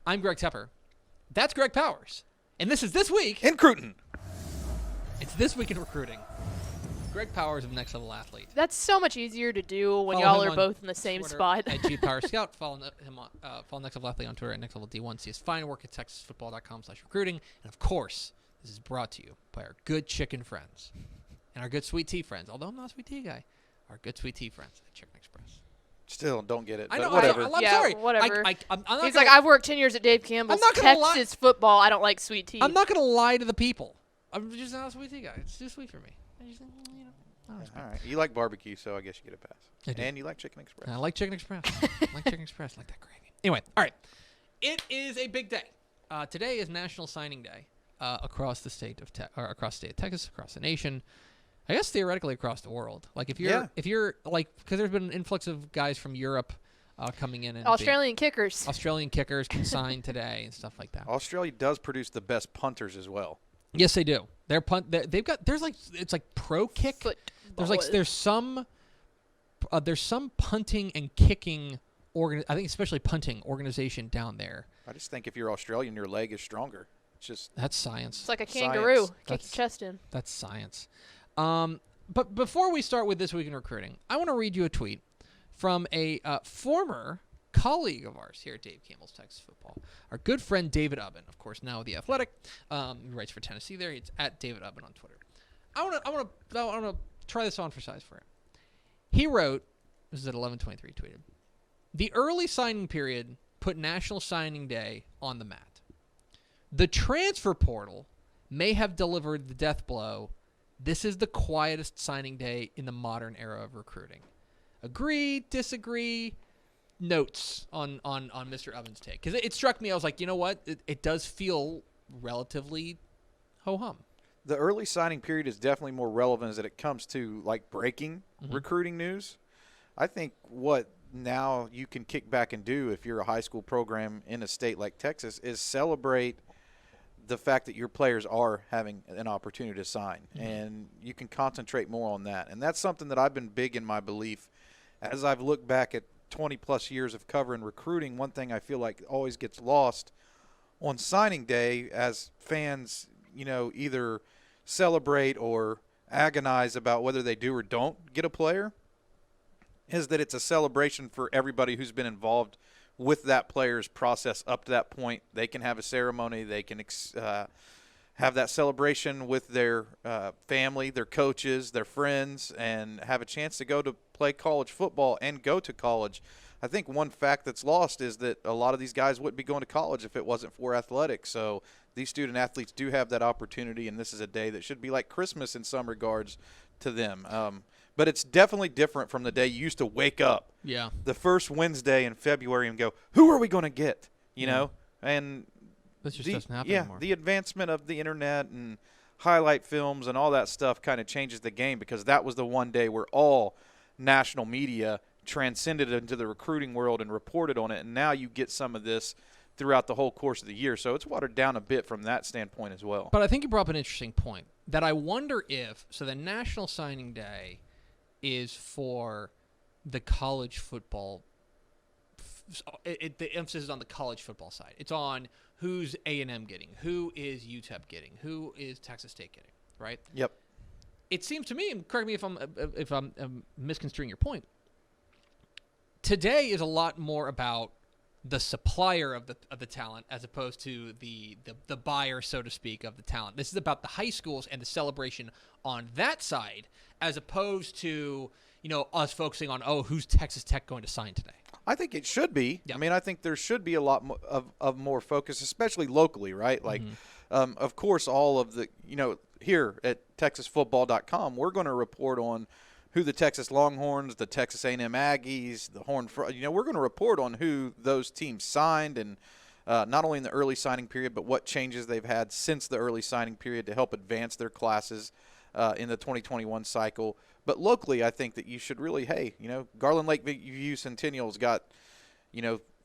I'm Greg Tepper. That's Greg Powers. And this is This Week in Cruton. It's This Week in Recruiting. Greg Powers of Next Level Athlete. That's so much easier to do when Follow y'all him are on both in the same Twitter spot. at GPowerScout. Follow Next Level Athlete on Twitter at Next Level D1. See his fine work at TexasFootball.com/recruiting. And of course, this is brought to you by our good chicken friends and our good sweet tea friends. Although I'm not a sweet tea guy, our good sweet tea friends at Chicken Express. Still don't get it. I but know. whatever. I'm Yeah, sorry. whatever. I'm not He's gonna, like, I've worked 10 years at Dave Campbell's. I'm not gonna lie. Texas football. I don't like sweet tea. I'm not going to lie to the people. I'm just not a sweet tea guy. It's too sweet for me. I just, All right. You like barbecue, so I guess you get a pass. I do. And you like Chicken Express. I like Chicken Express. I like Chicken Express. I like that gravy. Anyway, all right. It is a big day. Today is National Signing Day across the state of across the state of Texas, across the nation. I guess theoretically across the world. Like if you're like, because there's been an influx of guys from Europe coming in and Australian kickers can sign today and stuff like that. Australia does produce the best punters as well. Yes, they do. They've got it's like pro kick. There's some punting and kicking I think especially punting organization down there. I just think if you're Australian, your leg is stronger. That's science. It's like a kangaroo. Science. Kick your chest in. That's science. But before we start with This Week in Recruiting, I want to read you a tweet from a former colleague of ours here at Dave Campbell's Texas Football. Our good friend David Ubben, of course, now with The Athletic. He writes for Tennessee there. It's at David Ubben on Twitter. I want to try this on for size for him. He wrote, this is at 11:23 tweeted, "The early signing period put National Signing Day on the mat. The transfer portal may have delivered the death blow. This is the quietest signing day in the modern era of recruiting. Agree, disagree, notes on Mr. Ubben's take." Because it struck me, I was like, you know what? It does feel relatively ho-hum. The early signing period is definitely more relevant as it comes to like breaking recruiting news. I think what now you can kick back and do if you're a high school program in a state like Texas is celebrate the fact that your players are having an opportunity to sign, and you can concentrate more on that. And that's something that I've been big in my belief as I've looked back at 20-plus years of covering recruiting. One thing I feel like always gets lost on signing day as fans, either celebrate or agonize about whether they do or don't get a player, is that it's a celebration for everybody who's been involved with that player's process up to that point. They can have a ceremony. They can have that celebration with their family, their coaches, their friends, and have a chance to go to play college football and go to college. I think one fact that's lost is that a lot of these guys wouldn't be going to college if it wasn't for athletics. So these student athletes do have that opportunity, and this is a day that should be like Christmas in some regards to them. But it's definitely different from the day you used to wake up the first Wednesday in February and go, who are we going to get? You know? And this just doesn't happen anymore. The advancement of the internet and highlight films and all that stuff kind of changes the game, because that was the one day where all national media transcended into the recruiting world and reported on it. And now you get some of this throughout the whole course of the year. So it's watered down a bit from that standpoint as well. But I think you brought up an interesting point that I wonder if – so the National Signing Day is for the college football the emphasis is on the college football side. It's on who's A&M getting, who is UTEP getting, who is Texas State getting, right? Yep. It seems to me, and correct me if I'm misconstruing your point, today is a lot more about the supplier of the talent as opposed to the buyer, so to speak, of the talent. This is about the high schools and the celebration on that side, as opposed to us focusing on who's Texas Tech going to sign today. I think it should be. Yep. I mean, I think there should be a lot of more focus, especially locally, right? Like, of course, all of the here at TexasFootball.com, we're going to report on who the Texas Longhorns, the Texas A&M Aggies, the Horned Frogs, we're going to report on who those teams signed, and not only in the early signing period, but what changes they've had since the early signing period to help advance their classes in the 2021 cycle. But locally, I think that you should really, Garland Lakeview Centennial's got,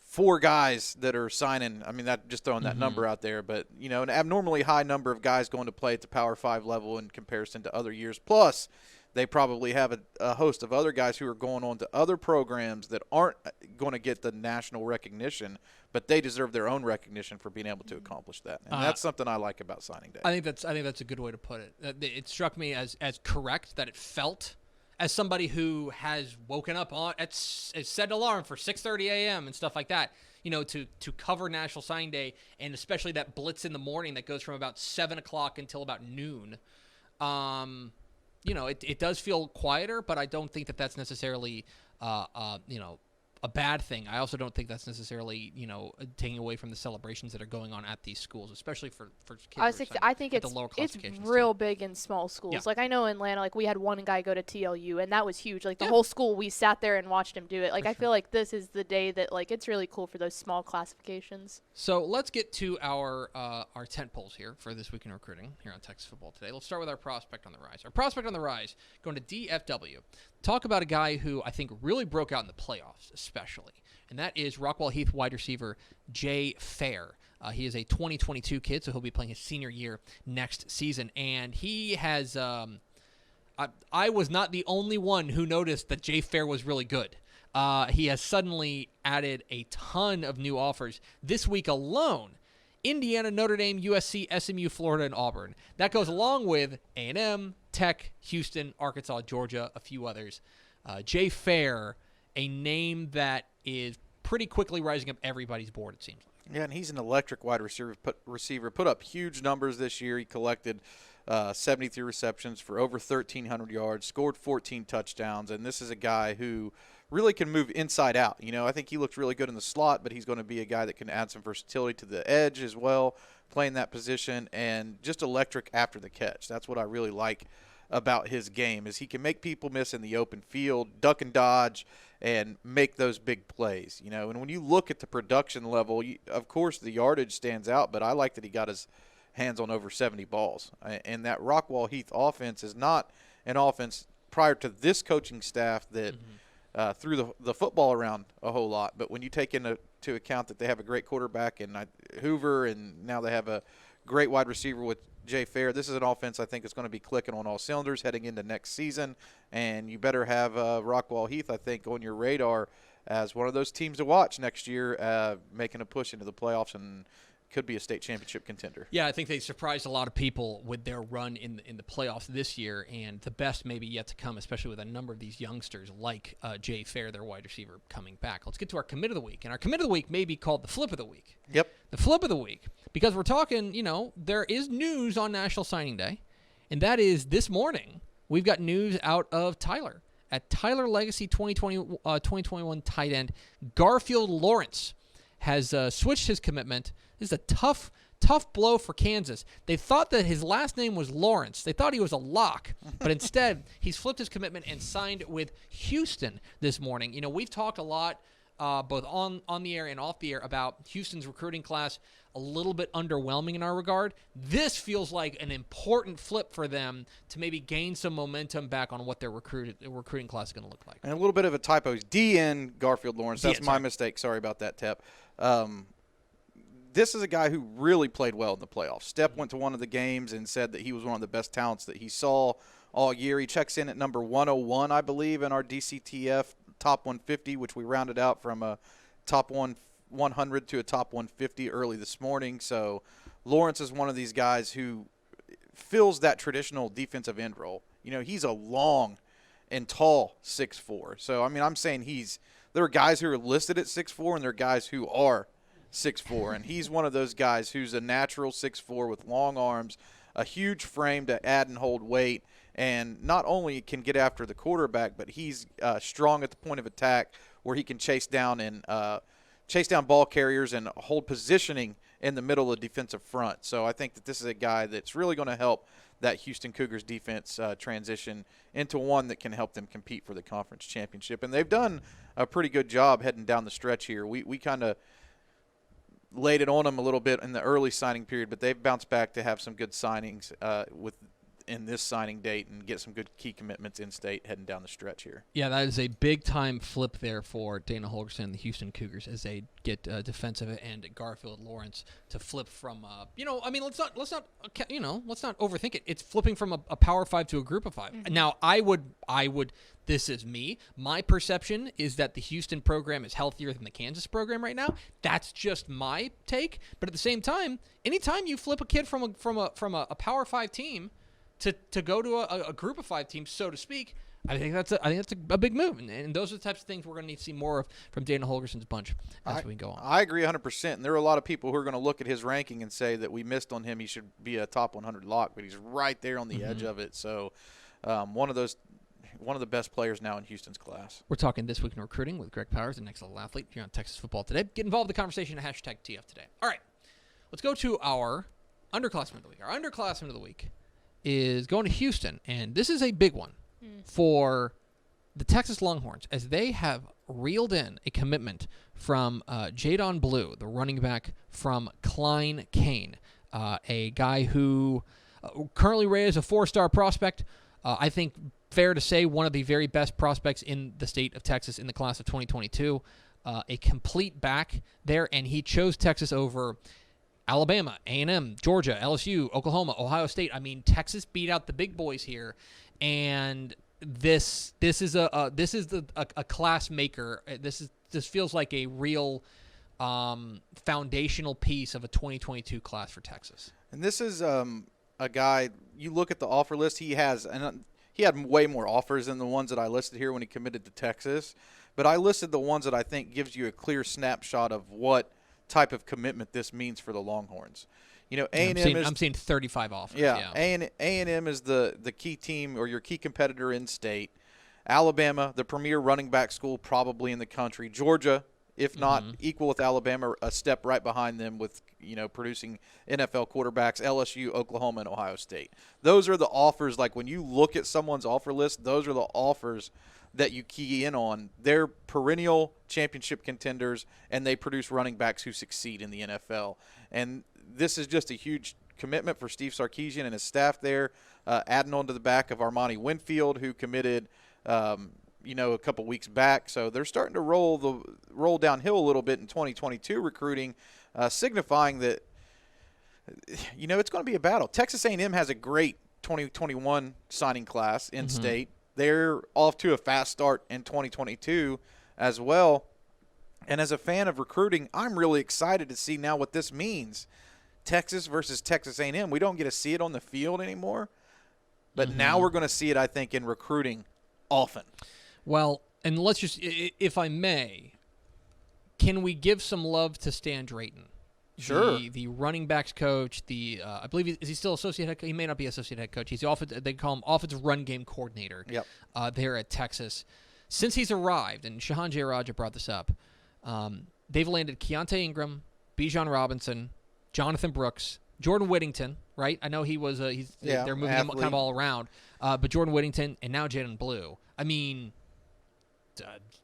4 guys that are signing. I mean, that just throwing that number out there, but an abnormally high number of guys going to play at the Power 5 level in comparison to other years. Plus, They probably have a host of other guys who are going on to other programs that aren't going to get the national recognition, but they deserve their own recognition for being able to accomplish that. And that's something I like about signing day. I think that's a good way to put it. It struck me as correct that it felt as somebody who has woken up on set an alarm for 6:30 a.m. and stuff like that. To cover National Signing Day, and especially that blitz in the morning that goes from about 7 o'clock until about noon. It does feel quieter, but I don't think that that's necessarily, a bad thing. I also don't think that's necessarily, taking away from the celebrations that are going on at these schools, especially for kids. I think it's real big in small schools. Yeah. Like I know in Atlanta, like we had one guy go to TLU, and that was huge. Like the whole school, we sat there and watched him do it. Like I feel like this is the day that like it's really cool for those small classifications. So let's get to our tent poles here for this week in recruiting here on Texas Football Today. Let's start with our prospect on the rise. Our prospect on the rise, going to DFW. Talk about a guy who I think really broke out in the playoffs, especially, and that is Rockwall-Heath wide receiver Jay Fair. He is a 2022 kid, so he'll be playing his senior year next season, and he has I was not the only one who noticed that Jay Fair was really good. He has suddenly added a ton of new offers this week alone. Indiana, Notre Dame, USC, SMU, Florida, and Auburn. That goes along with A&M, Tech, Houston, Arkansas, Georgia, a few others. Jay Fair, a name that is pretty quickly rising up everybody's board, it seems like. Yeah, and he's an electric wide receiver. Put up huge numbers this year. He collected 73 receptions for over 1,300 yards, scored 14 touchdowns, and this is a guy who really can move inside out. I think he looks really good in the slot, but he's going to be a guy that can add some versatility to the edge as well, playing that position, and just electric after the catch. That's what I really like about his game, is he can make people miss in the open field, duck and dodge, and make those big plays. And when you look at the production level, of course the yardage stands out, but I like that he got his hands on over 70 balls. And that Rockwall-Heath offense is not an offense prior to this coaching staff that threw the football around a whole lot. But when you take into account that they have a great quarterback in Hoover, and now they have a great wide receiver with Jay Fair, this is an offense I think is going to be clicking on all cylinders heading into next season. And you better have Rockwall-Heath, I think, on your radar as one of those teams to watch next year, making a push into the playoffs and could be a state championship contender. Yeah, I think they surprised a lot of people with their run in the playoffs this year, and the best maybe yet to come, especially with a number of these youngsters like Jay Fair, their wide receiver, coming back. Let's get to our commit of the week, and our commit of the week may be called the flip of the week. Yep. The flip of the week, because we're talking, there is news on National Signing Day, and that is this morning we've got news out of Tyler. At Tyler Legacy 2021 tight end, Garfield Lawrence has switched his commitment. This is a tough blow for Kansas. They thought that his last name was Lawrence. They thought he was a lock, but instead he's flipped his commitment and signed with Houston this morning. We've talked a lot, both on the air and off the air, about Houston's recruiting class a little bit underwhelming in our regard. This feels like an important flip for them to maybe gain some momentum back on what their recruiting class is going to look like. And a little bit of a typo. DN Garfield Lawrence. That's my sorry. mistake. Sorry about that, Tep. This is a guy who really played well in the playoffs. Step went to one of the games and said that he was one of the best talents that he saw all year. He checks in at number 101, I believe, in our DCTF top 150, which we rounded out from a top 100 to a top 150 early this morning. So Lawrence is one of these guys who fills that traditional defensive end role. He's a long and tall 6'4". So, I'm saying there are guys who are listed at 6'4", and there are guys who are 6'4", and he's one of those guys who's a natural 6'4" with long arms, a huge frame to add and hold weight, and not only can get after the quarterback, but he's strong at the point of attack where he can chase down ball carriers and hold positioning in the middle of the defensive front. So I think that this is a guy that's really going to help that Houston Cougars defense transition into one that can help them compete for the conference championship. And they've done a pretty good job heading down the stretch here. We kind of laid it on them a little bit in the early signing period, but they've bounced back to have some good signings in this signing date and get some good key commitments in state heading down the stretch here. Yeah, that is a big-time flip there for Dana Holgorsen and the Houston Cougars as they get defensive end Garfield Lawrence to flip from, let's not overthink it. It's flipping from a Power 5 to a Group of 5. Mm-hmm. Now, I would. This is me. My perception is that the Houston program is healthier than the Kansas program right now. That's just my take. But at the same time, anytime you flip a kid from a Power 5 team to go to a Group of 5 team, so to speak, I think that's a big move, and those are the types of things we're going to need to see more of from Dana Holgorsen's bunch as we go on. I agree 100%. And there are a lot of people who are going to look at his ranking and say that we missed on him. He should be a top 100 lock, but he's right there on the edge of it. So one of the best players now in Houston's class. We're talking This Week in Recruiting with Greg Powers, the next level athlete here on Texas Football Today. Get involved in the conversation at #TF Today. All right, let's go to our Underclassmen of the Week. Our Underclassmen of the Week is going to Houston, and this is a big one for the Texas Longhorns as they have reeled in a commitment from Jaydon Blue, the running back from Klein, Cain, a guy who currently rated as a 4-star prospect. I think fair to say one of the very best prospects in the state of Texas in the class of 2022. A complete back there, and he chose Texas over Alabama, A&M, Georgia, LSU, Oklahoma, Ohio State. I mean, Texas beat out the big boys here, and this is a class maker. This feels like a real foundational piece of a 2022 class for Texas. And this is a guy. You look at the offer list he has, and he had way more offers than the ones that I listed here when he committed to Texas. But I listed the ones that I think gives you a clear snapshot of what type of commitment this means for the Longhorns. You know, A&M I'm seeing 35 offers. Yeah. A&M is the key team or your key competitor in state. Alabama, the premier running back school probably in the country. Georgia, if not equal with Alabama, a step right behind them with, producing NFL quarterbacks. LSU, Oklahoma, and Ohio State. Those are the offers. Like when you look at someone's offer list, those are the offers that you key in on. They're perennial championship contenders, and they produce running backs who succeed in the NFL. And this is just a huge commitment for Steve Sarkisian and his staff there, adding on to the back of Armani Winfield, who committed a couple weeks back. So they're starting to roll downhill a little bit in 2022 recruiting, signifying that, it's going to be a battle. Texas A&M has a great 2021 signing class in state. They're off to a fast start in 2022 as well. And as a fan of recruiting, I'm really excited to see now what this means. Texas versus Texas A&M. We don't get to see it on the field anymore, but now we're going to see it, I think, in recruiting often. Well, and let's just, if I may, can we give some love to Stan Drayton? Sure. The running backs coach, I believe, is he still associate head coach? He may not be associate head coach. He's they call him offensive run game coordinator there at Texas. Since he's arrived, and Shahan J. Raja brought this up, they've landed Keontae Ingram, Bijan Robinson, Jonathan Brooks, Jordan Whittington, right? I know he was they're moving him kind of all around, but Jordan Whittington and now Jaydon Blue. I mean,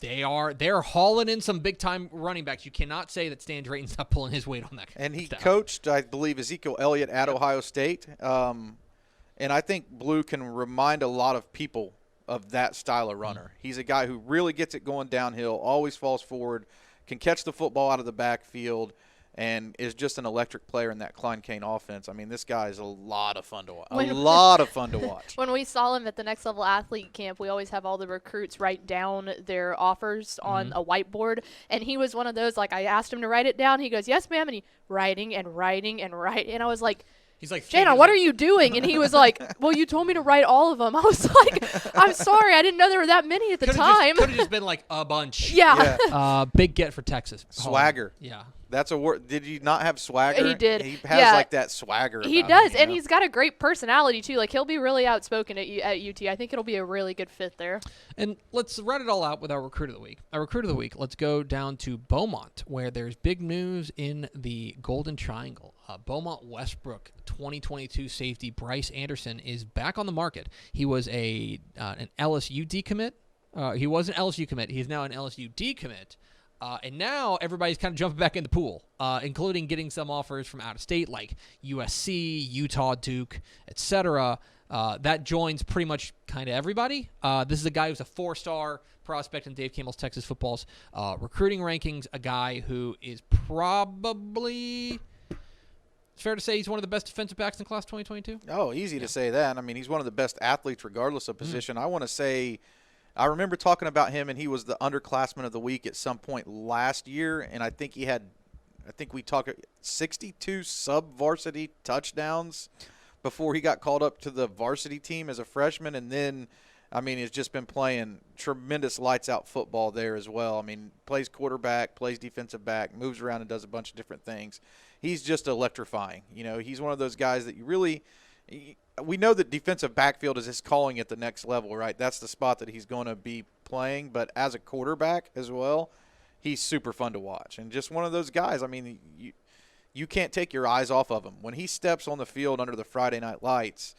they're hauling in some big time running backs. You cannot say that Stan Drayton's not pulling his weight on that. And he stuff. coached, I believe, Ezekiel Elliott at Ohio State, and I think Blue can remind a lot of people of that style of runner. He's a guy who really gets it going downhill, always falls forward, can catch the football out of the backfield, and is just an electric player in that Klein Cain offense. I mean, this guy is a lot of fun to watch. When we saw him at the Next Level Athlete Camp, we always have all the recruits write down their offers on a whiteboard, and he was one of those, like, I asked him to write it down. He goes, yes, ma'am, and he writing, and I was like, he's like, Jaydon, what are you doing? And he was like, well, you told me to write all of them. I was like, I'm sorry. I didn't know there were that many at the time. Could have just been like a bunch. Yeah. Big get for Texas. Swagger. Yeah. That's a word. Did you not have swagger? He did. He has like that swagger. He does, and he's got a great personality too. Like he'll be really outspoken at UT. I think it'll be a really good fit there. And let's run it all out with our recruit of the week. Our recruit of the week. Let's go down to Beaumont, where there's big news in the Golden Triangle. Beaumont Westbrook 2022 safety Bryce Anderson is back on the market. He was an LSU decommit. He was an LSU commit. He's now an LSU decommit. And now everybody's kind of jumping back in the pool, including getting some offers from out of state like USC, Utah, Duke, etc. That joins pretty much kind of everybody. This is a guy who's a 4-star prospect in Dave Campbell's Texas Football's recruiting rankings, a guy who is probably, it's fair to say, he's one of the best defensive backs in class 2022. Oh, easy to say that. I mean, he's one of the best athletes regardless of position. I want to say, I remember talking about him, and he was the underclassman of the week at some point last year, and I think we talked 62 sub-varsity touchdowns before he got called up to the varsity team as a freshman, and then, I mean, he's just been playing tremendous lights-out football there as well. I mean, plays quarterback, plays defensive back, moves around and does a bunch of different things. He's just electrifying. You know, he's one of those guys that you really – we know that defensive backfield is his calling at the next level, right? That's the spot that he's going to be playing, but as a quarterback as well, he's super fun to watch. And just one of those guys, I mean, you can't take your eyes off of him. When he steps on the field under the Friday night lights,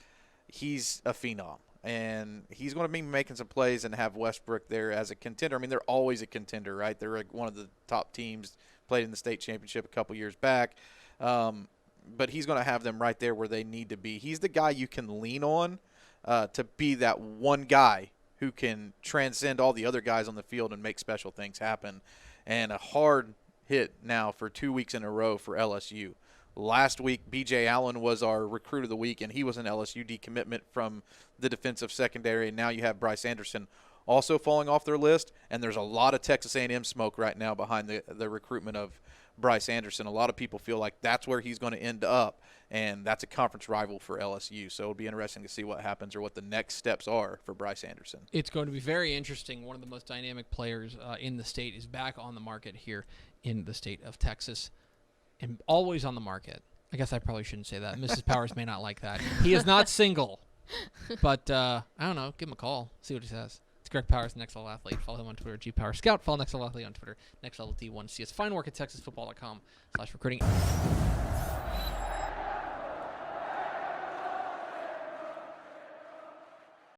he's a phenom. And he's going to be making some plays and have Westbrook there as a contender. I mean, they're always a contender, right? They're like one of the top teams, played in the state championship a couple years back. But he's going to have them right there where they need to be. He's the guy you can lean on to be that one guy who can transcend all the other guys on the field and make special things happen. And a hard hit now for 2 weeks in a row for LSU. Last week, B.J. Allen was our recruit of the week, and he was an LSU decommitment from the defensive secondary. And now you have Bryce Anderson also falling off their list, and there's a lot of Texas A&M smoke right now behind the recruitment of Bryce Anderson. A lot of people feel like that's where he's going to end up, and that's a conference rival for LSU. So it'll be interesting to see what happens or what the next steps are for Bryce Anderson. It's going to be very interesting. One of the most dynamic players in the state is back on the market here in the state of Texas, and always on the market. I guess I probably shouldn't say that. Mrs. Powers may not like that. He is not single, but I don't know. Give him a call. See what he says. It's Greg Powers, Next Level Athlete. Follow him on Twitter, GPowerScout. Follow Next Level Athlete on Twitter, Next Level D1. See his fine work at TexasFootball.com/recruiting.